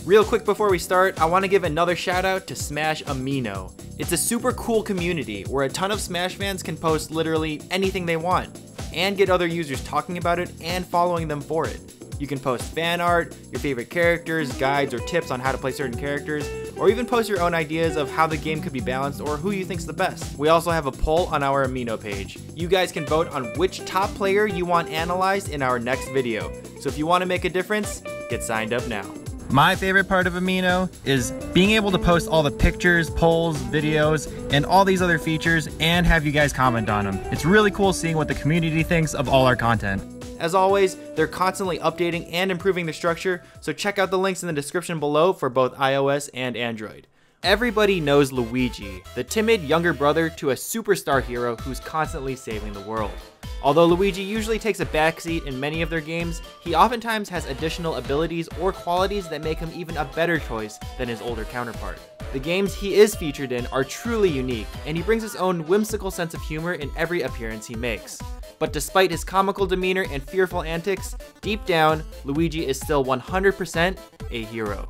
Real quick before we start, I want to give another shout out to Smash Amino. It's a super cool community where a ton of Smash fans can post literally anything they want and get other users talking about it and following them for it. You can post fan art, your favorite characters, guides, or tips on how to play certain characters, or even post your own ideas of how the game could be balanced or who you think's the best. We also have a poll on our Amino page. You guys can vote on which top player you want analyzed in our next video. So if you want to make a difference, get signed up now. My favorite part of Amino is being able to post all the pictures, polls, videos, and all these other features and have you guys comment on them. It's really cool seeing what the community thinks of all our content. As always, they're constantly updating and improving their structure, so check out the links in the description below for both iOS and Android. Everybody knows Luigi, the timid younger brother to a superstar hero who's constantly saving the world. Although Luigi usually takes a backseat in many of their games, he oftentimes has additional abilities or qualities that make him even a better choice than his older counterpart. The games he is featured in are truly unique, and he brings his own whimsical sense of humor in every appearance he makes. But despite his comical demeanor and fearful antics, deep down, Luigi is still 100% a hero.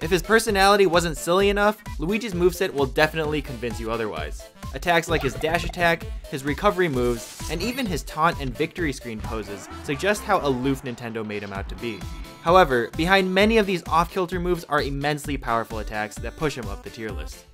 If his personality wasn't silly enough, Luigi's moveset will definitely convince you otherwise. Attacks like his dash attack, his recovery moves, and even his taunt and victory screen poses suggest how aloof Nintendo made him out to be. However, behind many of these off-kilter moves are immensely powerful attacks that push him up the tier list.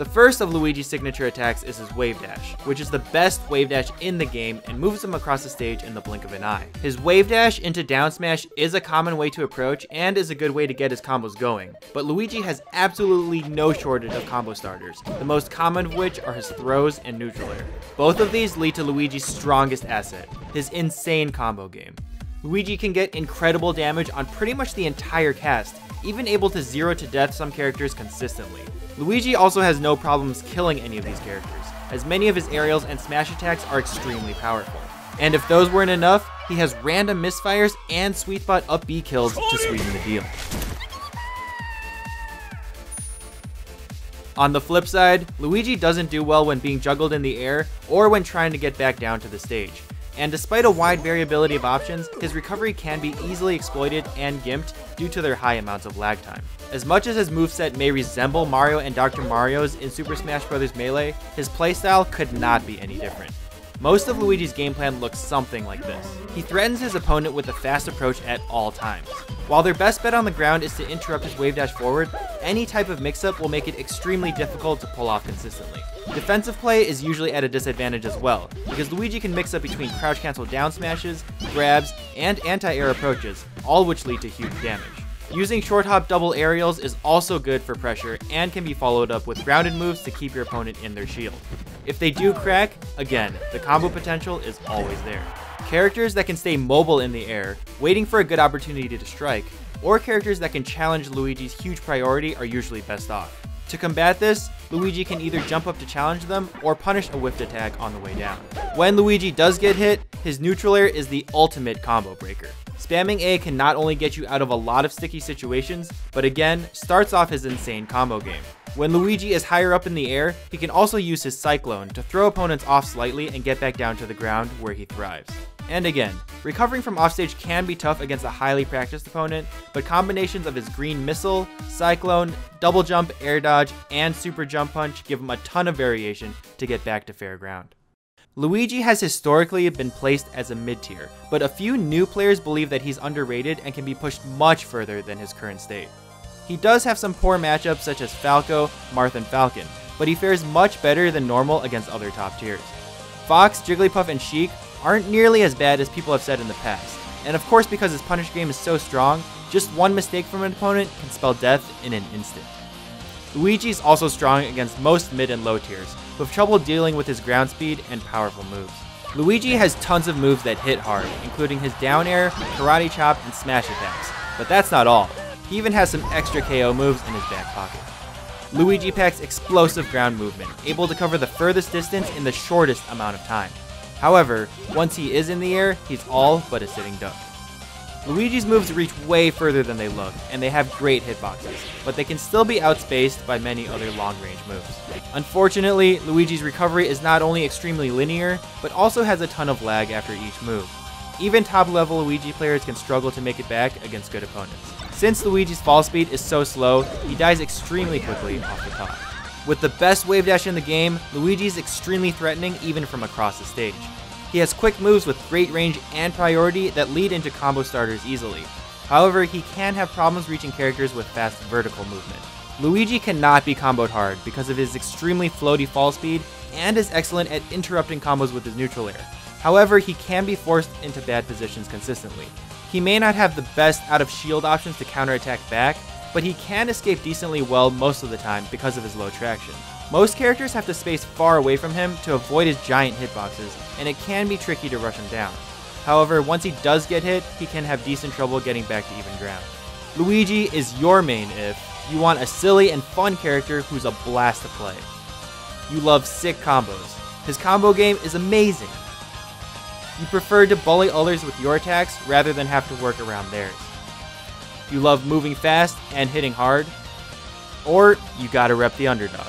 The first of Luigi's signature attacks is his Wave Dash, which is the best Wave Dash in the game and moves him across the stage in the blink of an eye. His Wave Dash into down smash is a common way to approach and is a good way to get his combos going, but Luigi has absolutely no shortage of combo starters, the most common of which are his throws and neutral air. Both of these lead to Luigi's strongest asset, his insane combo game. Luigi can get incredible damage on pretty much the entire cast, even able to zero to death some characters consistently. Luigi also has no problems killing any of these characters, as many of his aerials and smash attacks are extremely powerful. And if those weren't enough, he has random misfires and sweet spot up B kills to sweeten the deal. On the flip side, Luigi doesn't do well when being juggled in the air or when trying to get back down to the stage. And despite a wide variability of options, his recovery can be easily exploited and gimped due to their high amounts of lag time. As much as his moveset may resemble Mario and Dr. Mario's in Super Smash Bros. Melee, his playstyle could not be any different. Most of Luigi's game plan looks something like this. He threatens his opponent with a fast approach at all times. While their best bet on the ground is to interrupt his Wave Dash forward, any type of mix-up will make it extremely difficult to pull off consistently. Defensive play is usually at a disadvantage as well, because Luigi can mix up between crouch cancel down smashes, grabs, and anti-air approaches, all which lead to huge damage. Using short hop double aerials is also good for pressure and can be followed up with grounded moves to keep your opponent in their shield. If they do crack, again, the combo potential is always there. Characters that can stay mobile in the air, waiting for a good opportunity to strike, or characters that can challenge Luigi's huge priority are usually best off. To combat this, Luigi can either jump up to challenge them or punish a whiffed attack on the way down. When Luigi does get hit, his neutral air is the ultimate combo breaker. Spamming A can not only get you out of a lot of sticky situations, but again, starts off his insane combo game. When Luigi is higher up in the air, he can also use his Cyclone to throw opponents off slightly and get back down to the ground where he thrives. And again, recovering from offstage can be tough against a highly practiced opponent, but combinations of his green missile, Cyclone, double jump, air dodge, and super jump punch give him a ton of variation to get back to fair ground. Luigi has historically been placed as a mid-tier, but a few new players believe that he's underrated and can be pushed much further than his current state. He does have some poor matchups such as Falco, Marth, and Falcon, but he fares much better than normal against other top tiers. Fox, Jigglypuff, and Sheik aren't nearly as bad as people have said in the past, and of course because his punish game is so strong, just one mistake from an opponent can spell death in an instant. Luigi's also strong against most mid and low tiers, with trouble dealing with his ground speed and powerful moves. Luigi has tons of moves that hit hard, including his down air, karate chop, and smash attacks, but that's not all. He even has some extra KO moves in his back pocket. Luigi packs explosive ground movement, able to cover the furthest distance in the shortest amount of time. However, once he is in the air, he's all but a sitting duck. Luigi's moves reach way further than they look, and they have great hitboxes, but they can still be outspaced by many other long-range moves. Unfortunately, Luigi's recovery is not only extremely linear, but also has a ton of lag after each move. Even top-level Luigi players can struggle to make it back against good opponents. Since Luigi's fall speed is so slow, he dies extremely quickly off the top. With the best wave dash in the game, Luigi is extremely threatening even from across the stage. He has quick moves with great range and priority that lead into combo starters easily. However, he can have problems reaching characters with fast vertical movement. Luigi cannot be comboed hard because of his extremely floaty fall speed and is excellent at interrupting combos with his neutral air. However, he can be forced into bad positions consistently. He may not have the best out of shield options to counterattack back, but he can escape decently well most of the time because of his low traction. Most characters have to space far away from him to avoid his giant hitboxes, and it can be tricky to rush him down. However, once he does get hit, he can have decent trouble getting back to even ground. Luigi is your main if you want a silly and fun character who's a blast to play. You love sick combos. His combo game is amazing. You prefer to bully others with your attacks rather than have to work around theirs. You love moving fast and hitting hard, or you gotta rep the underdog.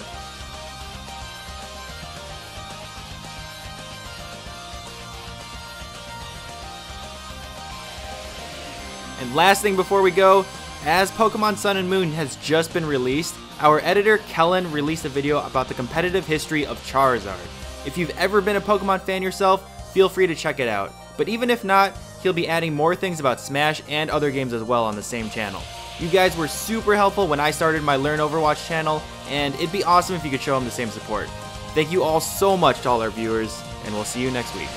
And last thing before we go, as Pokemon Sun and Moon has just been released, our editor Kellen released a video about the competitive history of Charizard. If you've ever been a Pokemon fan yourself, feel free to check it out. But even if not, he'll be adding more things about Smash and other games as well on the same channel. You guys were super helpful when I started my Learn Overwatch channel, and it'd be awesome if you could show him the same support. Thank you all so much to all our viewers, and we'll see you next week.